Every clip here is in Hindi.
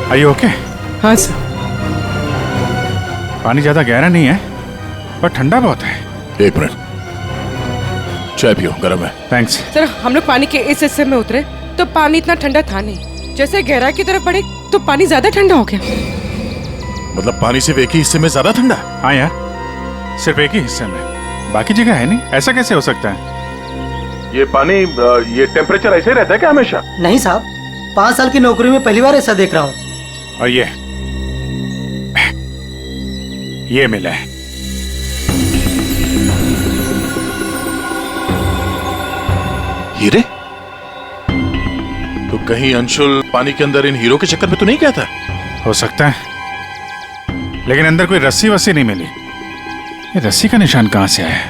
Are you okay? हाँ सर। पानी ज्यादा गहरा नहीं है पर ठंडा बहुत है। 1 मिनट, चाय पियो, गर्म है। थैंक्स। सर हम लोग पानी के इस हिस्से में उतरे तो पानी इतना ठंडा था नहीं, जैसे गहराई की तरफ बढ़े तो पानी ज्यादा ठंडा हो गया। मतलब पानी सिर्फ एक ही हिस्से में ज्यादा ठंडा? हाँ यार, सिर्फ एक ही हिस्से में, बाकी जगह है नहीं। ऐसा कैसे हो सकता है? ये पानी, ये टेम्परेचर ऐसे ही रहता है क्या हमेशा? नहीं साहब, 5 साल की नौकरी में पहली बार ऐसा देख रहा हूँ। और ये मिला है। हीरे? तो कहीं अंशुल पानी के अंदर इन हीरो के चक्कर में तो नहीं गया था? हो सकता है, लेकिन अंदर कोई रस्सी वस्सी नहीं मिली। ये रस्सी का निशान कहां से आया?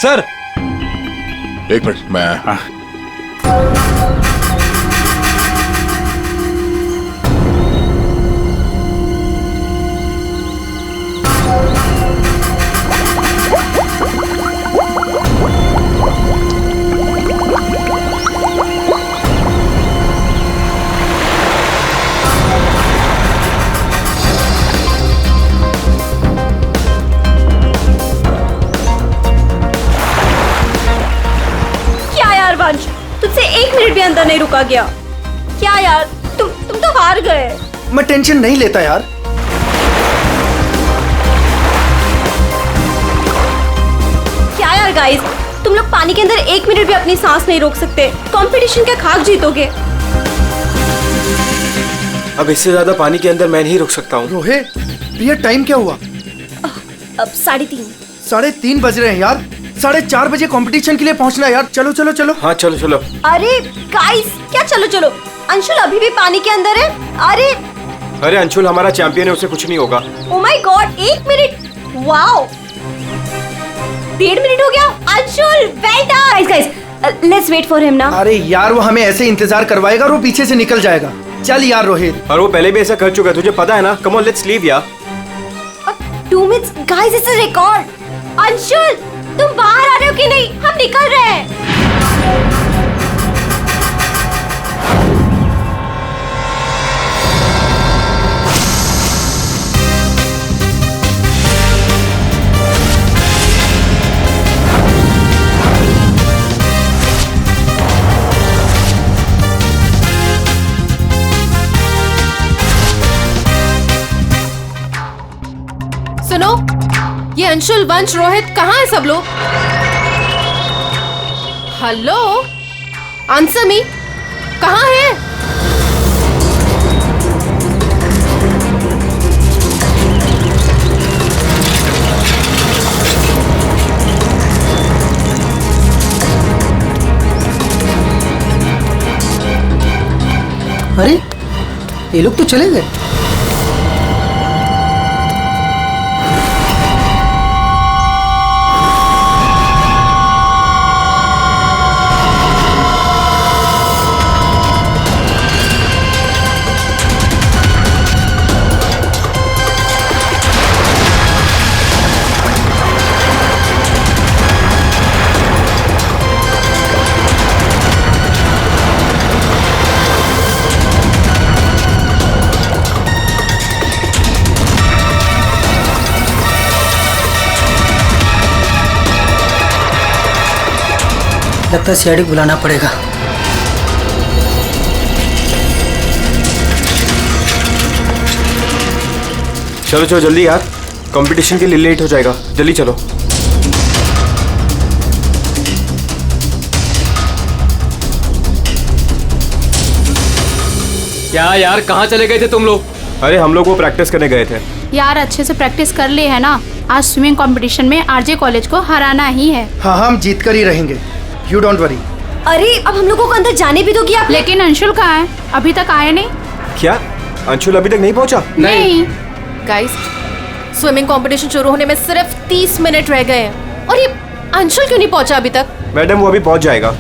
सर 1 मिनट, मैं हाँ। तुझसे 1 मिनट भी अंदर नहीं रुका गया। क्या यार, तुम तो हार गए। मैं टेंशन नहीं लेता यार। क्या यार गाइस, तुम लोग पानी के अंदर 1 मिनट भी अपनी सांस नहीं रोक सकते। कंपटीशन के खाक जीतोगे। अब इससे ज्यादा पानी के अंदर मैं नहीं रुक सकता हूँ। रोहित, ये टाइम क्या हुआ? अब 3:30। 3:30 बज रहे हैं यार। 4:30 बजे कंपटीशन के लिए पहुंचना है यार। चलो चलो चलो। हाँ चलो चलो। अरे गाइस, क्या चलो चलो? अंशुल अभी भी पानी के अंदर है। अरे अंशुल हमारा चैंपियन है, उसे कुछ नहीं होगा। Oh my god, 1 minute. Wow, 1.5 minute हो गया। Anshul well done. Guys let's wait for him ना। अरे यार, वो हमें ऐसे इंतजार करवाएगा और वो पीछे से निकल जाएगा। चल यार रोहित। और वो पहले भी ऐसा कर चुका है, तुझे पता है ना। कम ऑन लेट्स लीव यार। 2 minutes guys, it's a record. Anshul तुम बाहर आ रहे हो कि नहीं? हम निकल रहे हैं। सुनो, ये अंशुल, वंश, रोहित कहाँ है सब लोग? हेलो, आंसर मी, कहाँ है? अरे ये लोग तो चले गए। लगता है सीआईडी बुलाना पड़ेगा। चलो चलो जल्दी यार, कंपटीशन के लिए लेट हो जाएगा। जल्दी चलो। क्या यार, कहाँ चले गए थे तुम लोग? अरे हम लोग वो प्रैक्टिस करने गए थे यार। अच्छे से प्रैक्टिस कर ली है ना? आज स्विमिंग कंपटीशन में आरजे कॉलेज को हराना ही है। हाँ हम जीत कर ही रहेंगे, यू डोंट वरी। अरे अब हम लोगों को अंदर जाने भी दोगी आप? लेकिन अंशुल कहाँ है? अभी तक आया नहीं। क्या अंशुल अभी तक नहीं पहुंचा? नहीं। गाइस, स्विमिंग कंपटीशन शुरू होने में सिर्फ 30 मिनट रह गए हैं और ये अंशुल क्यों नहीं पहुंचा अभी तक? मैडम वो अभी पहुंच जाएगा।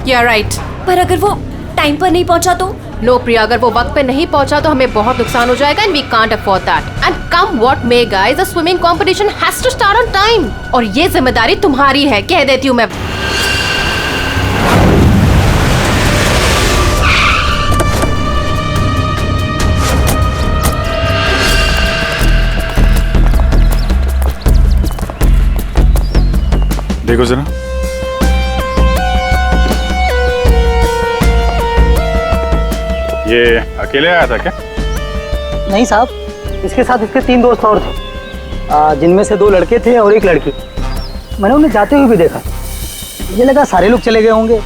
या राइट। पर अगर वो टाइम पर नहीं पहुंचा तो? नो प्रिया, अगर वो वक्त पे नहीं पहुंचा तो हमें बहुत नुकसान हो जाएगा and we can't afford that. And come what may guys, the swimming competition has to start on time और ये जिम्मेदारी तुम्हारी है, कह देती हूँ मैं। देखो जरा। ये अकेले आया था क्या? नहीं साहब, इसके साथ इसके 3 दोस्त और थे, जिनमें से 2 लड़के थे और 1 लड़की। मैंने उन्हें जाते हुए भी देखा। मुझे लगा सारे लोग चले गए होंगे।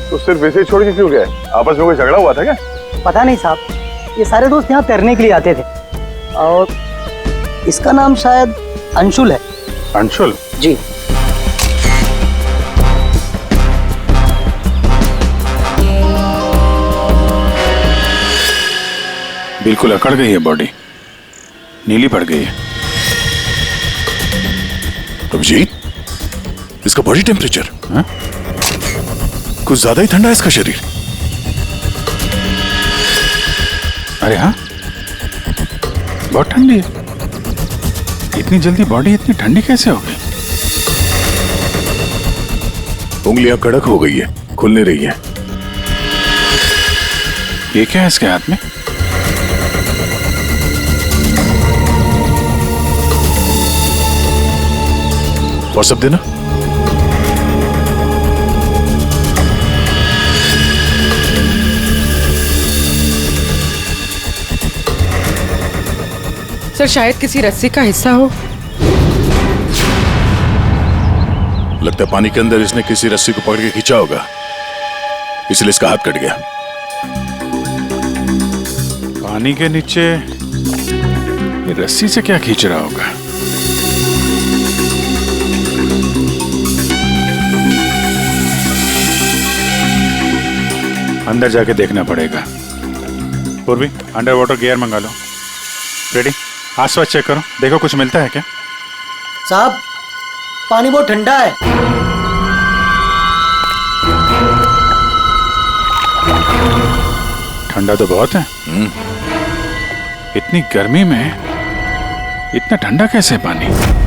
तो सिर्फ वैसे ही छोड़ के क्यों गए? आपस में कोई झगड़ा हुआ था क्या? पता नहीं साहब, ये सारे दोस्त यहाँ तैरने के लिए आते थे और इसका नाम शायद अंशुल है। अंशुल? जी। बिल्कुल अकड़ गई है बॉडी, नीली पड़ गई है। अभिजीत, इसका बॉडी टेम्परेचर हाँ? कुछ ज्यादा ही ठंडा है इसका शरीर। अरे हाँ, बहुत ठंडी है। इतनी जल्दी बॉडी इतनी ठंडी कैसे हो गई? उंगलियां कड़क हो गई है, खुल नहीं रही है। ये क्या है इसके हाथ में? और सब देना। सर शायद किसी रस्सी का हिस्सा हो। लगता है पानी के अंदर इसने किसी रस्सी को पकड़ के खींचा होगा, इसलिए इसका हाथ कट गया। पानी के नीचे ये रस्सी से क्या खींच रहा होगा? अंदर जाके देखना पड़ेगा। पूर्वी, अंडर वाटर गियर मंगा लो। रेडी? आसपास चेक करो, देखो कुछ मिलता है क्या? साहब, पानी बहुत ठंडा है। ठंडा तो बहुत है। इतनी गर्मी में इतना ठंडा कैसे पानी?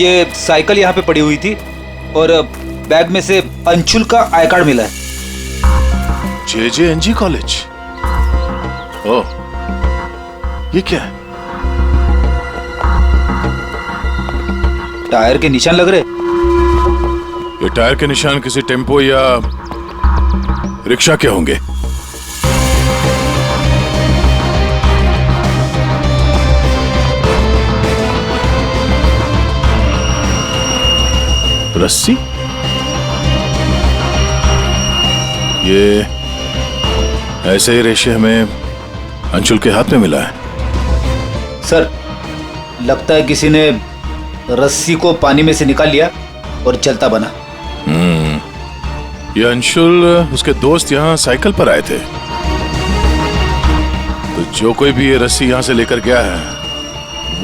ये साइकिल यहाँ पे पड़ी हुई थी और बैग में से अंशुल का आई कार्ड मिला है। JJNG college. ओह, ये क्या है? टायर के निशान लग रहे। ये टायर के निशान किसी टेम्पो या रिक्शा के होंगे। रस्सी? ये ऐसे ही रेशे हमें अंशुल के हाथ में मिला है। सर, लगता है किसी ने रस्सी को पानी में से निकाल लिया और चलता बना। ये अंशुल उसके दोस्त यहाँ साइकिल पर आए थे, तो जो कोई भी ये रस्सी यहाँ से लेकर गया है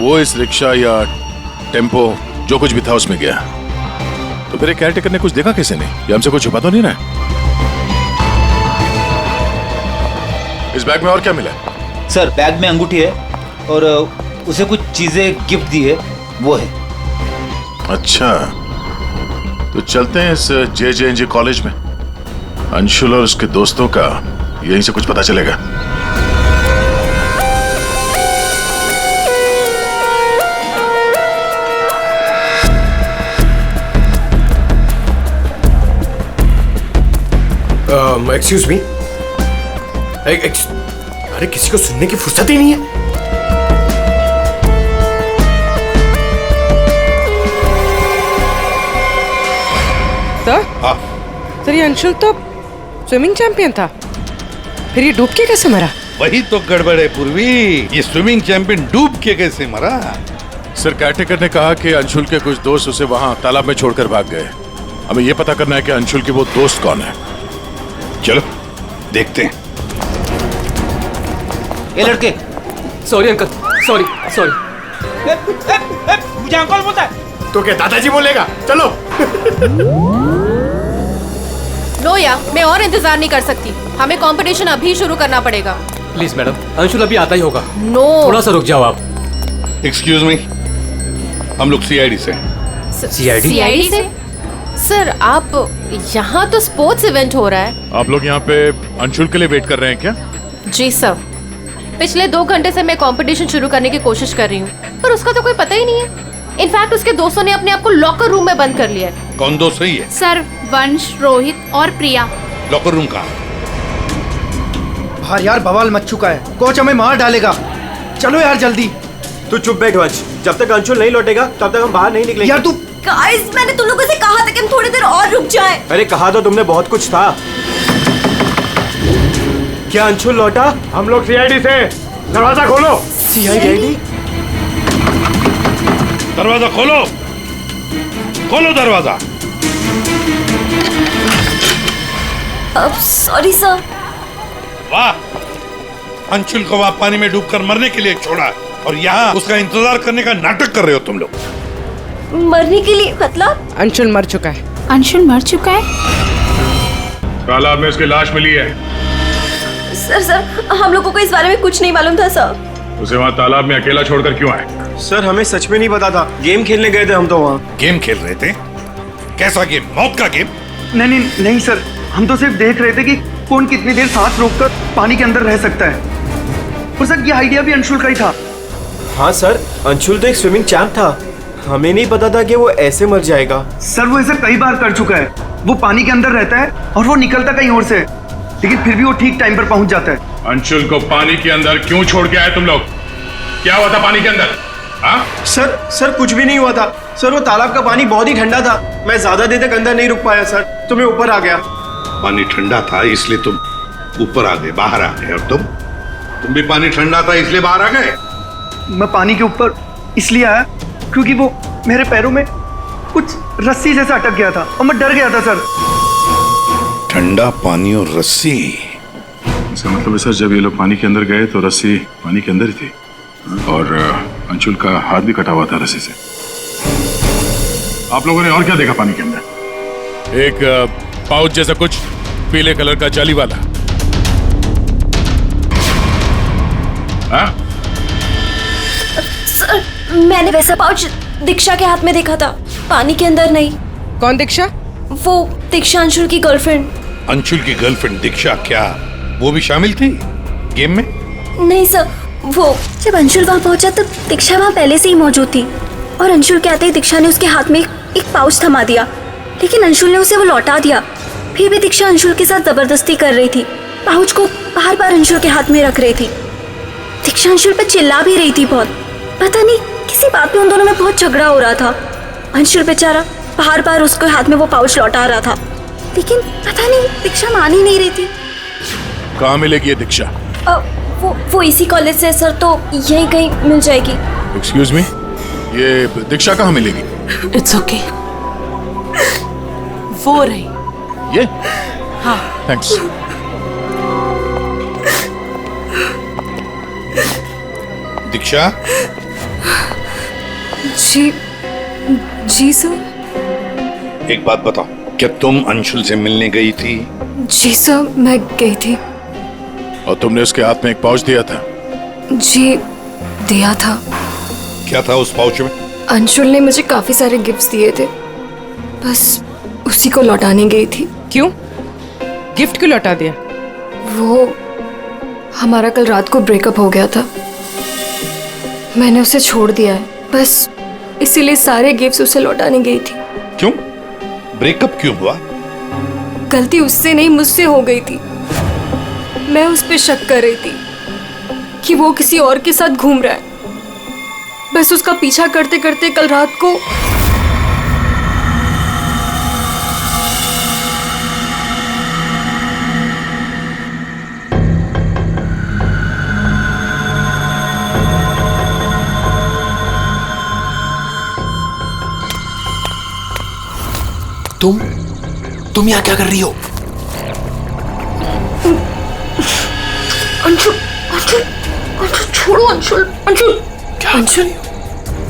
वो इस रिक्शा या टेम्पो जो कुछ भी था उसमें गया। तो फिर केयर टेकर ने कुछ देखा कैसे नहीं? ये हमसे कुछ छुपा तो नहीं रहा है? इस बैग में और क्या मिला? सर, बैग में अंगूठी है और उसे कुछ चीजें गिफ्ट दी है, वो है। अच्छा, तो चलते हैं इस JJNG कॉलेज में। अंशुल और उसके दोस्तों का यहीं से कुछ पता चलेगा। Excuse me. अरे किसी को सुनने की फुर्सत ही नहीं है। सर, ये अंशुल तो स्विमिंग चैंपियन था, फिर ये डूब के कैसे मरा? वही तो गड़बड़ है पूर्वी, ये स्विमिंग चैंपियन डूब के कैसे मरा? सर, केयरटेकर ने कहा कि अंशुल के कुछ दोस्त उसे वहां तालाब में छोड़कर भाग गए। हमें यह पता करना है कि अंशुल के वो दोस्त कौन है। चलो देखते हैं। ये लड़के। Sorry uncle, sorry. मुझे अंकल बोलता है तो क्या दादाजी बोलेगा? चलो। नो या, मैं और इंतजार नहीं कर सकती। हमें कंपटीशन अभी शुरू करना पड़ेगा। प्लीज मैडम, अंशुल अभी आता ही होगा। नो, थोड़ा सा रुक जाओ आप। एक्सक्यूज मी, हम लोग CID से। CID से? सर, आप यहाँ तो स्पोर्ट्स इवेंट हो रहा है। आप लोग यहाँ पे अंशुल के लिए वेट कर रहे हैं क्या? जी सर, पिछले 2 घंटे से मैं कंपटीशन शुरू करने की कोशिश कर रही हूँ, पर उसका तो कोई पता ही नहीं है। इनफैक्ट उसके दोस्तों ने अपने आप को लॉकर रूम में बंद कर लिया है। कौन दोस्त सही है? सर, वंश, रोहित और प्रिया। लॉकर रूम कहाँ? बाहर यार बवाल मच चुका है, कोच हमें मार डालेगा। चलो यार जल्दी। तू चुप बैठ वंश, जब तक अंशुल नहीं लौटेगा तब तक हम बाहर नहीं निकलेंगे। यार तू। गाइस, मैंने तुम लोगों से कहा था कि हम थोड़ी देर और रुक जाएं। अरे कहा तो तुमने बहुत कुछ था। क्या अंशुल लौटा? हम लोग CID से। दरवाजा खोलो। CID? दरवाजा खोलो, खोलो दरवाजा। Sorry sir. वाह, अंशुल को वहां पानी में डूबकर मरने के लिए छोड़ा और यहाँ उसका इंतजार करने का नाटक कर रहे हो तुम लोग। मरने के लिए मतलब? अंशुल मर चुका है। अंशुल मर चुका है? तालाब में उसकी लाश मिली है। सर, हम लोगों को इस बारे में कुछ नहीं मालूम था सर। उसे वहाँ तालाब में अकेला छोड़कर क्यों आए? सर, हमें सच में नहीं पता था। गेम खेलने गए थे हम तो वहाँ। गेम खेल रहे थे? कैसा गेम? मौत का गेम? नहीं सर, हम तो सिर्फ देख रहे थे कि कौन कितनी देर सांस रोककर पानी के अंदर रह सकता है। और सर, ये आइडिया भी अंशुल का ही था। हाँ सर, अंशुल तो एक स्विमिंग चैंप था। हमें नहीं पता था कि वो ऐसे मर जाएगा। सर, वो ऐसा कई बार कर चुका है। वो पानी के अंदर रहता है और वो निकलता कहीं और से, लेकिन फिर भी वो ठीक टाइम पर पहुंच जाता है। अंशुल को पानी के अंदर क्यों छोड़ के आए तुम लोग? क्या हुआ था पानी के अंदर? हाँ? सर कुछ भी नहीं हुआ था। सर, वो तालाब का पानी बहुत ही ठंडा था। मैं ज्यादा देर तक अंदर नहीं रुक पाया सर, तो मैं ऊपर आ गया। पानी ठंडा था इसलिए तुम ऊपर आ गए, बाहर आ गए। और तुम भी पानी ठंडा था इसलिए बाहर आ गए? मैं पानी के ऊपर इसलिए आया क्योंकि वो मेरे पैरों में कुछ रस्सी जैसा अटक गया था और मैं डर गया था सर। ठंडा पानी और रस्सी? इसका मतलब है सर, जब ये लोग पानी के अंदर गए तो रस्सी पानी के अंदर ही थी और अंशुल का हाथ भी कटा हुआ था रस्सी से। आप लोगों ने और क्या देखा पानी के अंदर? एक पाउच जैसा कुछ पीले कलर का जाली वाला। सर, मैंने वैसा पाउच दीक्षा के हाथ में देखा था, पानी के अंदर नहीं। कौन दीक्षा? वो दीक्षा अंशुल की गर्लफ्रेंड। अंशुल की गर्लफ्रेंड दीक्षा, क्या वो भी शामिल थी गेम में? नहीं सर, वो जब अंशुल वहाँ पहुंचा तब दीक्षा वहाँ पहले से ही मौजूद थी और अंशुल के आते ही दीक्षा ने उसके हाथ में एक पाउच थमा दिया, लेकिन अंशुल ने उसे वो लौटा दिया। फिर भी दीक्षा अंशुल के साथ जबरदस्ती कर रही थी, पाउच को बार बार अंशुल के हाथ में रख रही थी। दीक्षा अंशुल पर चिल्ला भी रही थी बहुत। पता नहीं किसी बात पे उन दोनों में बहुत झगड़ा हो रहा था। अंशुल बेचारा बार बार उसके हाथ में वो पाउच लौटा रहा था, लेकिन पता नहीं दीक्षा मान ही नहीं रही थी। कहाँ मिलेगी ये दीक्षा? वो इसी कॉलेज से सर, तो यहीं कहीं मिल जाएगी। एक्सक्यूज मी, ये दीक्षा कहाँ मिलेगी? इट्स ओके, वो रही। ये? हाँ। थैंक्स। दीक्षा? जी सर। एक बात बताओ, क्या तुम अंशुल से मिलने गई थी? जी सर, मैं गई थी। और तुमने उसके हाथ में एक पाउच दिया था? जी दिया था। क्या था उस पाउच में? अंशुल ने मुझे काफी सारे गिफ्ट्स दिए थे, बस उसी को लौटाने गई थी। क्यों? गिफ्ट क्यों लौटा दिया? वो हमारा कल रात को ब्रेकअप हो गया था, मैंने उसे छोड़ दिया है, बस इसीलिए सारे गिफ्ट्स उसे लौटाने गई थी। क्यों? ब्रेकअप क्यों हुआ? गलती उससे नहीं, मुझसे हो गई थी। मैं उस पे शक कर रही थी कि वो किसी और के साथ घूम रहा है, बस उसका पीछा करते करते कल रात को तुम यहाँ क्या कर रही हो? अंशुल, अंशुल, अंशुल छोड़ो अंशुल, अंशुल। क्या? अंशुल,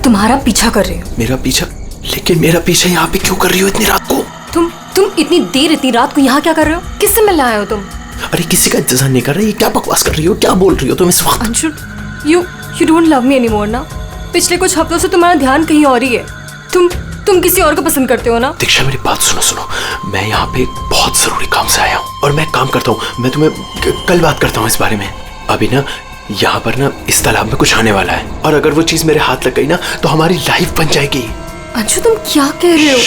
तुम्हारा पीछा कर रही हो। मेरा पीछा? लेकिन मेरा पीछा यहाँ पे क्यों कर रही हो इतनी रात को? तुम इतनी देर इतनी रात को यहाँ क्या कर रहे हो? किससे मिलने आए हो तुम? अरे किसी का इंतजार नहीं कर रही, क्या बकवास कर रही हो, क्या बोल रही हो तुम इस वक्त? Anshul, you don't love me anymore ना? पिछले कुछ हफ्तों से तुम्हारा ध्यान कहीं और ही है। तुम किसी और को पसंद करते हो ना? दीक्षा मेरी बात सुनो, मैं यहाँ पे बहुत जरूरी काम से आया हूँ और मैं काम करता हूँ। मैं तुम्हें कल बात करता हूँ इस बारे में। अभी ना यहाँ पर ना इस तालाब में कुछ आने वाला है और अगर वो चीज मेरे हाथ लग गई ना तो हमारी लाइफ बन जाएगी। अंशु तुम क्या कह रहे हो?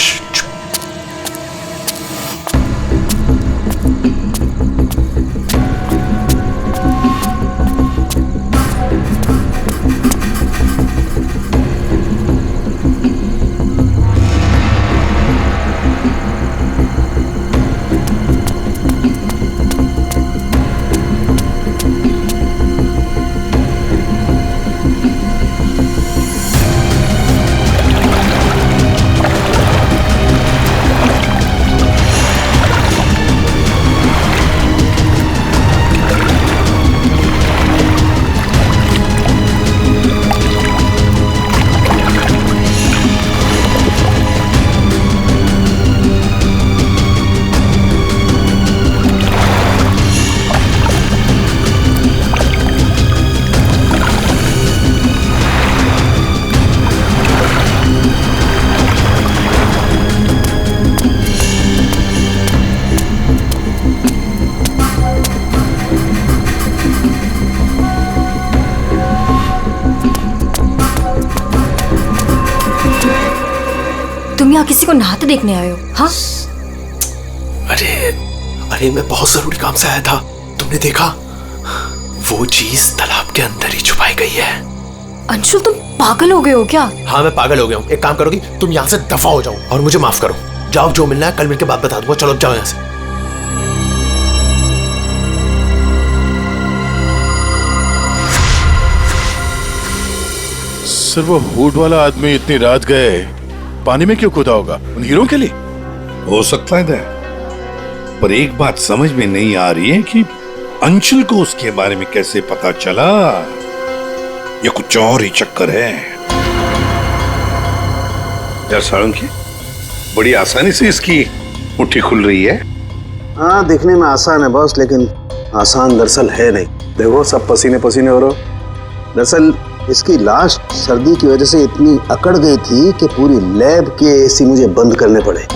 तुम यहाँ किसी को नहाते देखने आए हो? हाँ? अरे मैं बहुत जरूरी काम से आया था। तुमने देखा? वो चीज तालाब के अंदर ही छुपाई गई है। अंशुल तुम पागल हो गए हो क्या? हाँ मैं पागल हो गया हूँ। एक काम करोगी, तुम यहाँ से दफा हो जाओ और मुझे माफ करो। जाओ, जो मिलना है कल मिलके बात बता दूंगा। चलो जाओ यहाँ से। सर वो हुड वाला आदमी इतनी रात गए पानी में क्यों कूदा होगा? उन हीरो के लिए? हो सकता है, पर एक बात समझ में नहीं आ रही है कि अंशुल को उसके बारे में कैसे पता चला। ये कुछ और ही चक्कर है। यार साळुंखे, बड़ी आसानी से इसकी मुट्ठी खुल रही है। हाँ दिखने में आसान है बॉस, लेकिन आसान दरअसल है नहीं। देखो सब पसीने पसीने हो रहे हो। दरअसल इसकी लाश सर्दी की वजह से इतनी अकड़ गई थी कि पूरी लैब के एसी मुझे बंद करने पड़े,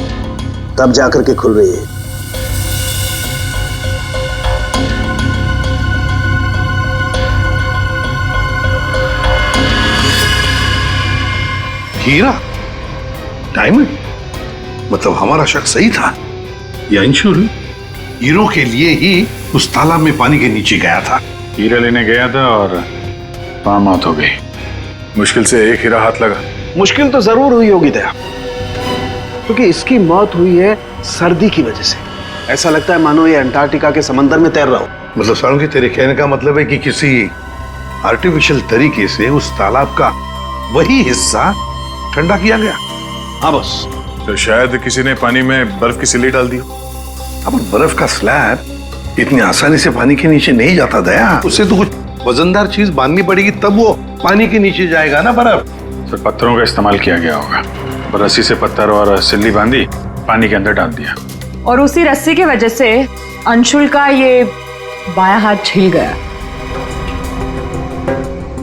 तब जाकर के खुल रही है। हीरा, डायमंड, मतलब हमारा शक सही था। ये अंशुल हीरो के लिए ही उस तालाब में पानी के नीचे गया था। हीरा लेने गया था और वहां मौत हो गई। मुश्किल से एक हीरा हाथ लगा। मुश्किल तो जरूर हुई होगी दया, क्योंकि इसकी मौत हुई है सर्दी की वजह से। ऐसा लगता है मानो ये अंटार्कटिका के समंदर में तैर रहा हो। मतलब सालुंकी, तेरे कहने का मतलब है कि किसी आर्टिफिशियल तरीके से उस तालाब का वही हिस्सा ठंडा किया गया। हाँ बस। तो शायद किसी ने पानी में बर्फ की सिल्ली डाल दी। अब बर्फ का स्लैब इतनी आसानी से पानी के नीचे नहीं जाता दया, उससे तो कुछ वजनदार चीज बांधनी पड़ेगी, तब वो पानी के नीचे जाएगा ना बर्फ। फिर पत्थरों का इस्तेमाल किया गया होगा। रस्सी से पत्थर और सिल्ली बांधी, पानी के अंदर डाल दिया। और उसी रस्सी की वजह से अंशुल का ये बायां हाथ छिल गया।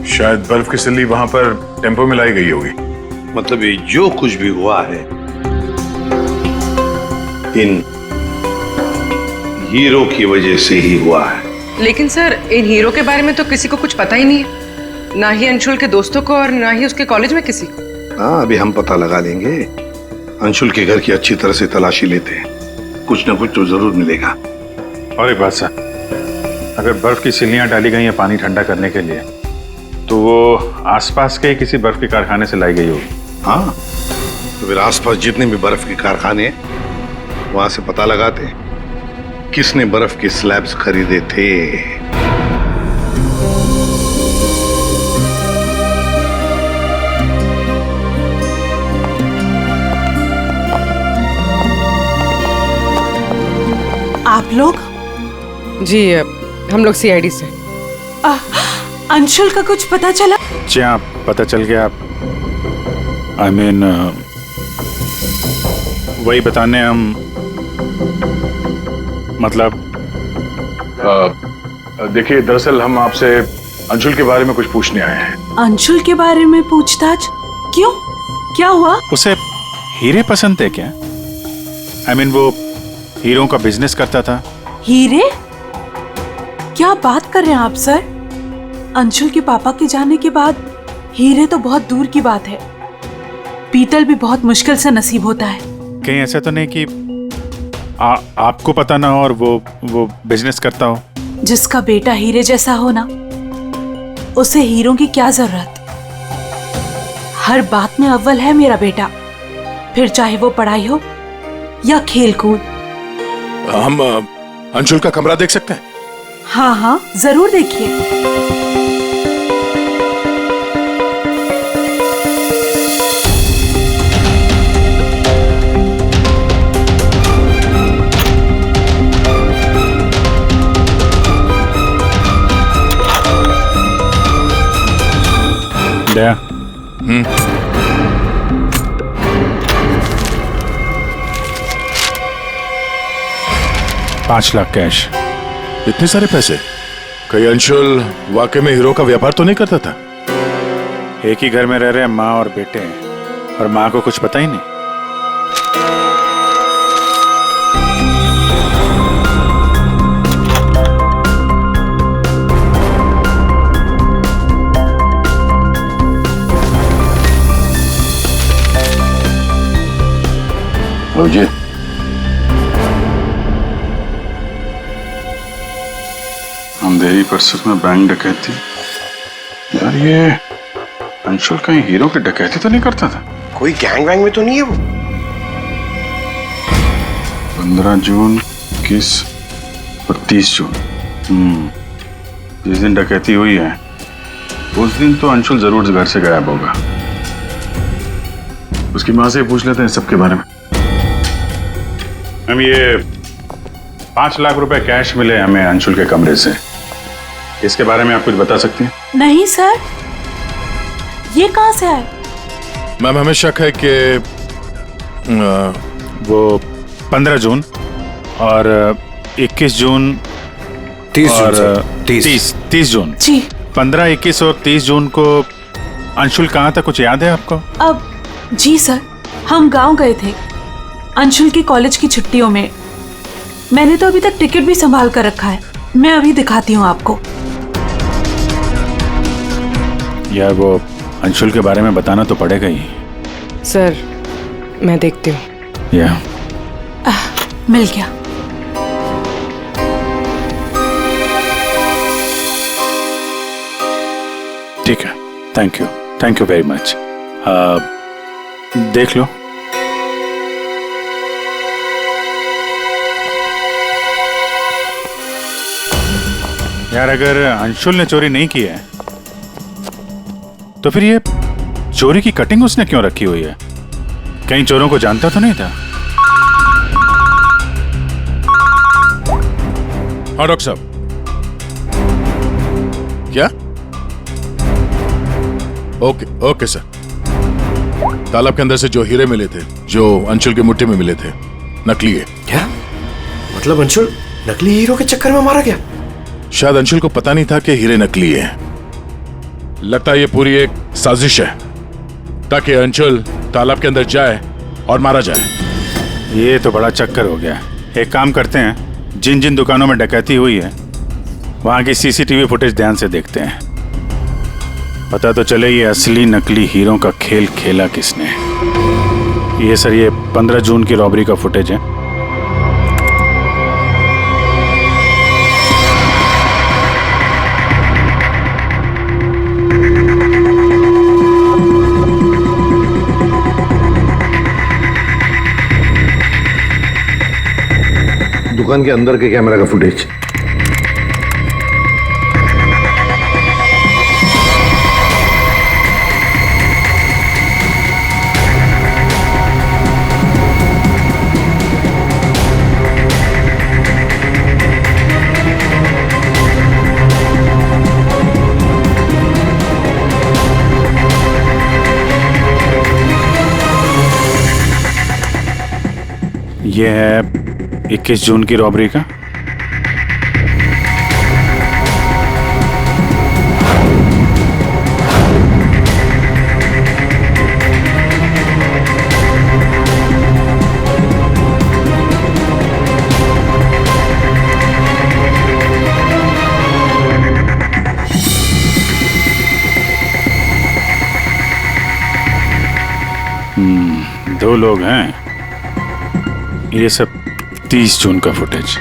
शायद बर्फ की सिल्ली वहां पर टेम्पो में लाई गई होगी। मतलब ये जो कुछ भी हुआ है इन हीरो की वजह से ही हुआ है। लेकिन सर, इन हीरो के बारे में तो किसी को कुछ पता ही नहीं है, ना ही अंशुल के दोस्तों को और ना ही उसके कॉलेज में किसी को। हाँ, अभी हम पता लगा लेंगे। अंशुल के घर की अच्छी तरह से तलाशी लेते हैं, कुछ ना कुछ तो जरूर मिलेगा। और एक बात सर, अगर बर्फ की सिल्लियां डाली गई हैं पानी ठंडा करने के लिए, तो वो आसपास के किसी बर्फ के कारखाने से लाई गई होगी। हाँ, तो फिर आसपास जितने भी बर्फ के कारखाने हैं वहां से पता लगाते किसने बर्फ के स्लैब्स खरीदे थे। आप लोग? जी, हम लोग सीआईडी से। अंशुल का कुछ पता चला? जी हाँ, पता चल गया। I mean, वही बताने हम, मतलब देखिए, दरअसल हम आपसे अंशुल के बारे में कुछ पूछने आए हैं। अंशुल के बारे में पूछताछ? क्यों? क्या हुआ? उसे हीरे पसंद थे क्या? I mean, वो हीरों का बिजनेस करता था। हीरे? क्या बात कर रहे हैं आप सर? अंशुल के पापा के जाने के बाद हीरे तो बहुत दूर की बात है, पीतल भी बहुत मुश्किल से नसीब होता है। कहीं ऐसा तो नहीं कि आपको पता ना हो और वो बिजनेस करता हो? जिसका बेटा हीरे जैसा हो ना, उसे हीरों की क्या जरूरत। हर बात में अव्वल है मेरा बेटा, फिर चाहे वो पढ़ाई हो या खेल कूद। हम अंशुल का कमरा देख सकते हैं? हाँ हाँ, जरूर देखिए। दया, 5 लाख कैश। इतने सारे पैसे? कहीं अंशुल वाकई में हीरो का व्यापार तो नहीं करता था? एक ही घर में रह रहे हैं माँ और बेटे हैं, और माँ को कुछ पता ही नहीं। जी, अंधेरी परिसर में बैंक डकैती। यार, ये अंशुल कहीं हीरो की डकैती तो नहीं करता था? कोई गैंग वैंग में तो नहीं है वो? 15 जून, 21 और 30 जून। जिस दिन डकैती हुई है उस दिन तो अंशुल जरूर घर से गायब होगा। उसकी माँ से पूछ लेते हैं सबके बारे में। हम ये 5 लाख रुपए कैश मिले हमें अंशुल के कमरे से, इसके बारे में आप कुछ बता सकती हैं? नहीं सर, ये कहाँ से आए? मैम, हमें शक है कि वो 15 जून और 21 जून 30 और जून 30 जून। जी, 15, 21 और 30 जून को अंशुल कहाँ था, कुछ याद है आपको? अब जी सर, हम गांव गए थे अंशुल की कॉलेज की छुट्टियों में। मैंने तो अभी तक टिकट भी संभाल कर रखा है, मैं अभी दिखाती हूँ आपको। यार वो अंशुल के बारे में बताना तो पड़ेगा ही। सर मैं देखती हूँ। या मिल गया। ठीक है, थैंक यू वेरी मच। देख लो। यार अगर अंशुल ने चोरी नहीं की है तो फिर ये चोरी की कटिंग उसने क्यों रखी हुई है? कहीं चोरों को जानता तो नहीं था? हाँ डॉक्टर साहब। क्या? Okay sir. तालाब के अंदर से जो हीरे मिले थे, जो अंशुल की मुट्ठी में मिले थे, नकली है। क्या मतलब? अंशुल नकली हीरो के चक्कर में मारा गया? शायद अंशुल को पता नहीं था कि हीरे नकली है। लगता है ये पूरी एक साजिश है ताकि अंशुल तालाब के अंदर जाए और मारा जाए। ये तो बड़ा चक्कर हो गया। एक काम करते हैं, जिन जिन दुकानों में डकैती हुई है वहां की सीसीटीवी फुटेज ध्यान से देखते हैं। पता तो चले ये असली नकली हीरो का खेल खेला किसने। ये सर, ये 15 जून की रॉबरी का फुटेज है। दुकान के अंदर के कैमरा का फुटेज। ये है 21 जून की रॉबरी का। दो लोग हैं। ये सब 30 जून का फुटेज।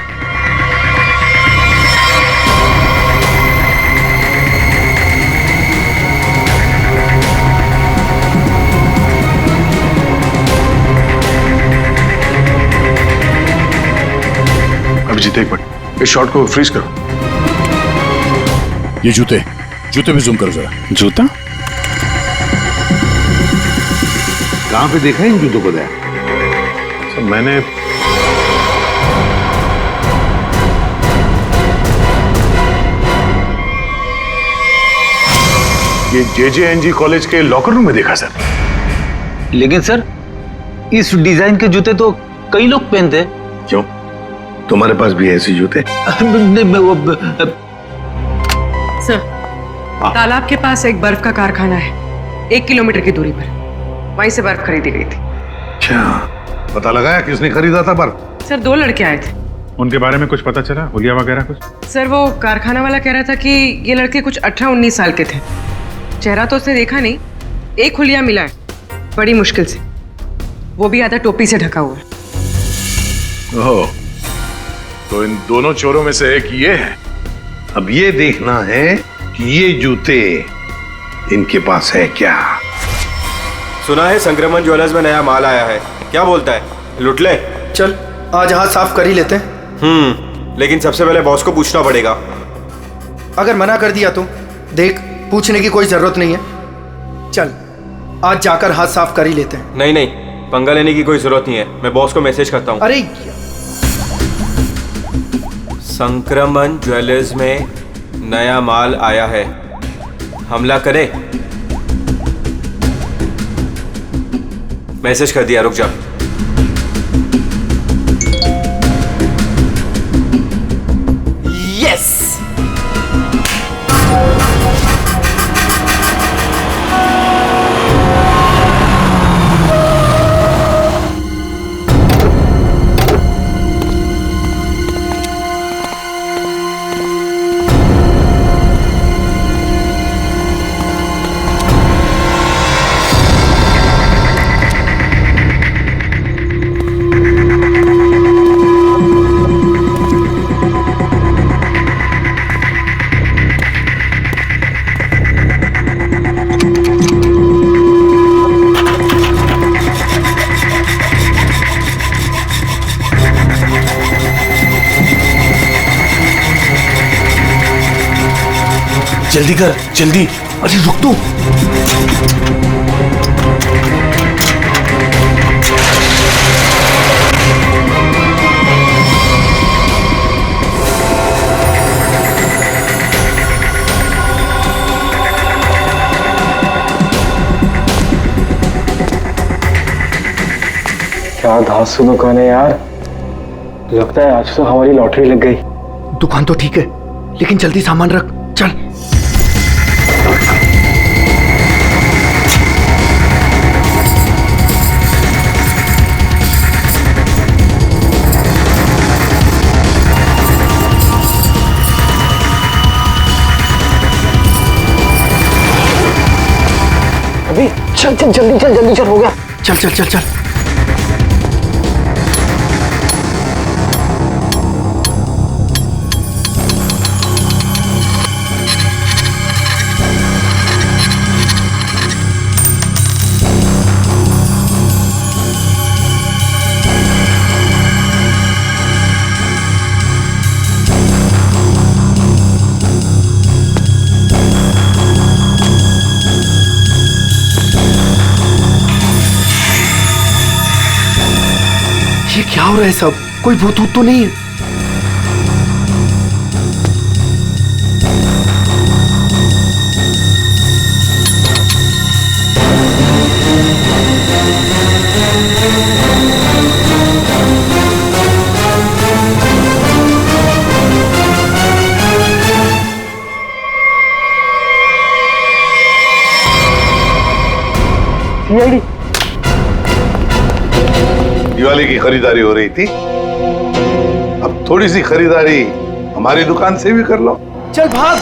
अभिजीत एक मिनट, इस शॉट को फ्रीज करो। ये जूते पे जूम करो जरा। जूता कहां पे देखा है इन जूतों को? मैंने ये JJNG कॉलेज के लॉकर रूम में देखा सर। लेकिन सर इस डिजाइन के जूते तो कई लोग पहनते हैं। क्यों, तुम्हारे पास भी ऐसे जूते? सर, तालाब के पास एक बर्फ का कारखाना है, 1 किलोमीटर की दूरी पर। वहीं से बर्फ खरीदी गई थी। अच्छा, पता लगाया किसने खरीदा था बर्फ? सर 2 लड़के आए थे। उनके बारे में कुछ पता चला? हुलिया वगैरह कुछ? सर वो कारखाना वाला कह रहा था कि ये लड़के कुछ 18-19 साल के थे। चेहरा तो उसने देखा नहीं, एक हुलिया मिला है बड़ी मुश्किल से, वो भी आधा टोपी से ढका हुआ है। ओह, तो इन दोनों चोरों में से एक ये है। अब ये देखना है कि ये जूते इनके पास है क्या। सुना है संक्रमण ज्वेलर्स में नया माल आया है, क्या बोलता है, लुट ले? चल आज हाथ साफ कर ही लेते हैं। लेकिन सबसे पहले बॉस को पूछना पड़ेगा। अगर मना कर दिया तो देख, पूछने की कोई जरूरत नहीं है। चल आज जाकर हाथ साफ कर ही लेते हैं। नहीं नहीं, पंगा लेने की कोई जरूरत नहीं है, मैं बॉस को मैसेज करता हूँ। अरे संक्रमण ज्वेलर्स में नया माल आया है, हमला करे। मैसेज कर दिया, रुक जा। यस। जल्दी कर, जल्दी। अरे रुक तू। क्या धांसू दुकान है यार, लगता है आज तो हमारी लॉटरी लग गई। दुकान तो ठीक है, लेकिन जल्दी सामान रख, चल। अभी चल चल जल्दी चल, जल्दी चल, हो गया। चल चल चल चल। ये क्या हो रहा है सब? कोई भूत तो नहीं है? सीआईडी दिवाली की खरीदारी हो रही थी, अब थोड़ी सी खरीदारी हमारी दुकान से भी कर लो। चल भाग।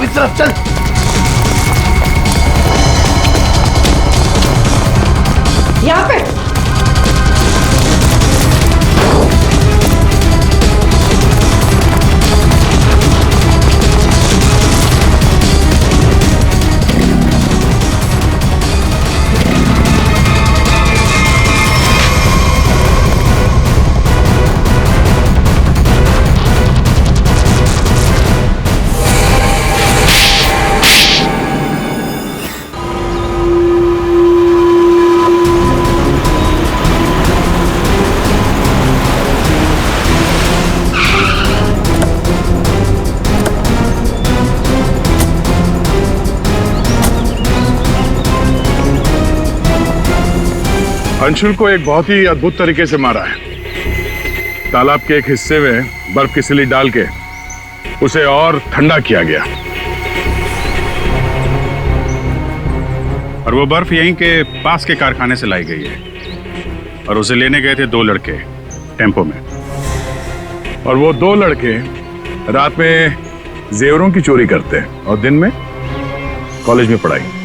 इस तरफ चल। यहाँ पे अंशुल को एक बहुत ही अद्भुत तरीके से मारा है। तालाब के एक हिस्से में बर्फ की सिल्ली डाल के उसे और ठंडा किया गया, और वो बर्फ यहीं के पास के कारखाने से लाई गई है, और उसे लेने गए थे 2 लड़के टेम्पो में। और वो 2 लड़के रात में जेवरों की चोरी करते हैं और दिन में कॉलेज में पढ़ाई।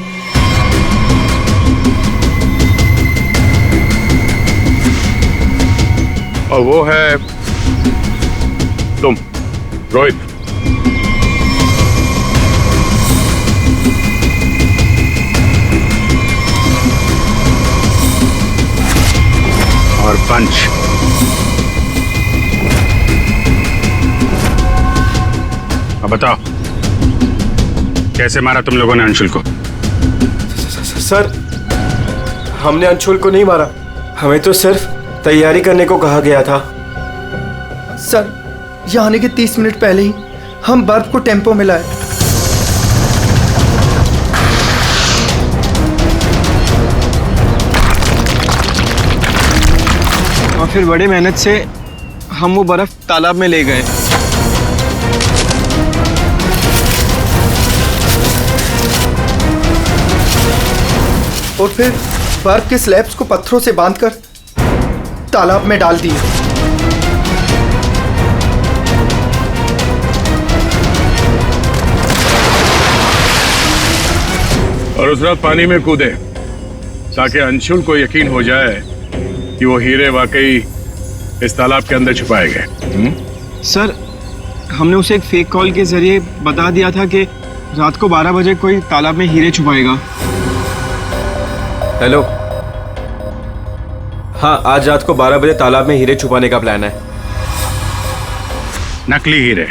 और वो है तुम, रोहित। और पंच। अब बताओ, कैसे मारा तुम लोगों ने अंशुल को? सर, हमने अंशुल को नहीं मारा, हमें तो सिर्फ तैयारी करने को कहा गया था। सर, यहाँ आने के 30 मिनट पहले ही हम बर्फ को टेम्पो में लाए। और फिर बड़ी मेहनत से हम वो बर्फ तालाब में ले गए। और फिर बर्फ के स्लैब्स को पत्थरों से बांधकर तालाब में डाल दिए। और उस रात पानी में कूदे ताकि अंशुल को यकीन हो जाए कि वो हीरे वाकई इस तालाब के अंदर छुपाए गए। सर, हमने उसे एक फेक कॉल के जरिए बता दिया था कि रात को 12 बजे कोई तालाब में हीरे छुपाएगा। हेलो, हाँ आज रात को 12 बजे तालाब में हीरे छुपाने का प्लान है। नकली हीरे,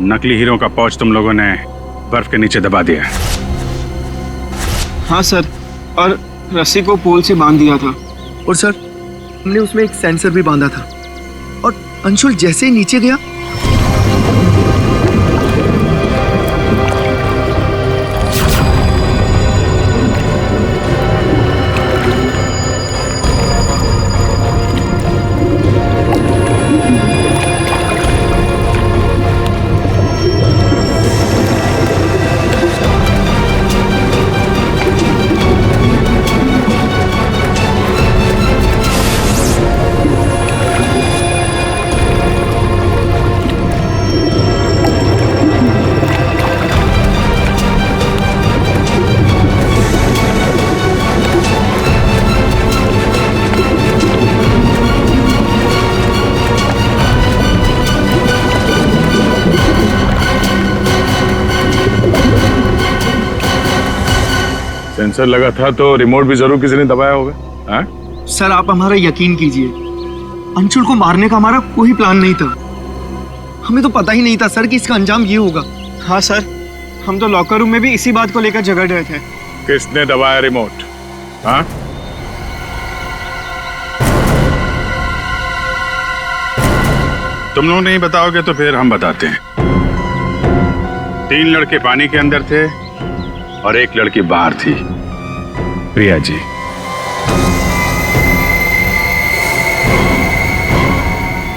नकली हीरों का पाउच तुम लोगों ने बर्फ के नीचे दबा दिया। हाँ सर, और रस्सी को पोल से बांध दिया था। और सर हमने उसमें एक सेंसर भी बांधा था, और अंशुल जैसे ही नीचे गया सेंसर लगा था तो रिमोट भी जरूर किसी ने दबाया होगा। हाँ? सर आप हमारा यकीन कीजिए, अंशुल को मारने का हमारा कोई प्लान नहीं था। हमें तो पता ही नहीं था सर कि इसका अंजाम ये होगा। हाँ सर, हम तो लॉकर रूम में भी इसी बात को लेकर झगड़ रहे थे। किसने दबाया रिमोट? हाँ? तुम लोग नहीं बताओगे तो फिर हम बताते हैं। 3 लड़के पानी के अंदर थे और 1 लड़की बाहर थी, प्रिया जी।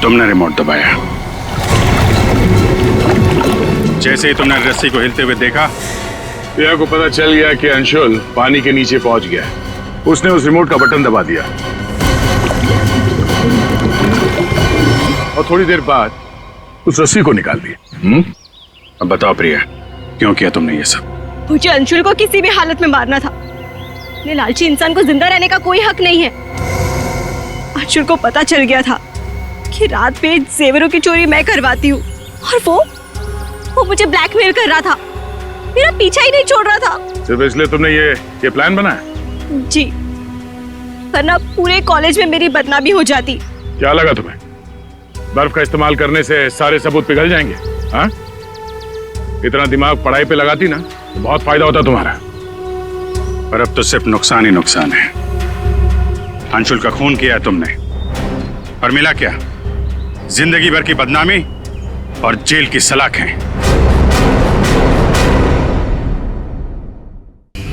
तुमने रिमोट दबाया। जैसे ही तुमने रस्सी को हिलते हुए देखा, प्रिया को पता चल गया कि अंशुल पानी के नीचे पहुंच गया। उसने उस रिमोट का बटन दबा दिया और थोड़ी देर बाद उस रस्सी को निकाल दिया। अब बताओ प्रिया, क्यों किया तुमने ये सब? मुझे अंशुल को किसी भी हालत में मारना था। ये लालची इंसान को जिंदा रहने का कोई हक नहीं है। अंशुल को पता चल गया था कि रात में जेवरों की चोरी मैं करवाती हूँ, और वो मुझे ब्लैकमेल कर रहा था, मेरा पीछा ही नहीं छोड़ रहा था। सिर्फ इसलिए तुमने ये प्लान बनाया? जी, वरना पूरे कॉलेज में मेरी बदनामी हो जाती। क्या लगा तुम्हें बर्फ का इस्तेमाल करने से सारे सबूत पिघल जाएंगे? हाँ? इतना दिमाग पढ़ाई पे लगाती ना तो बहुत फायदा होता तुम्हारा। पर अब तो सिर्फ नुकसान ही नुकसान है। अंशुल का खून किया तुमने, और मिला क्या? जिंदगी भर की बदनामी और जेल की सलाखें।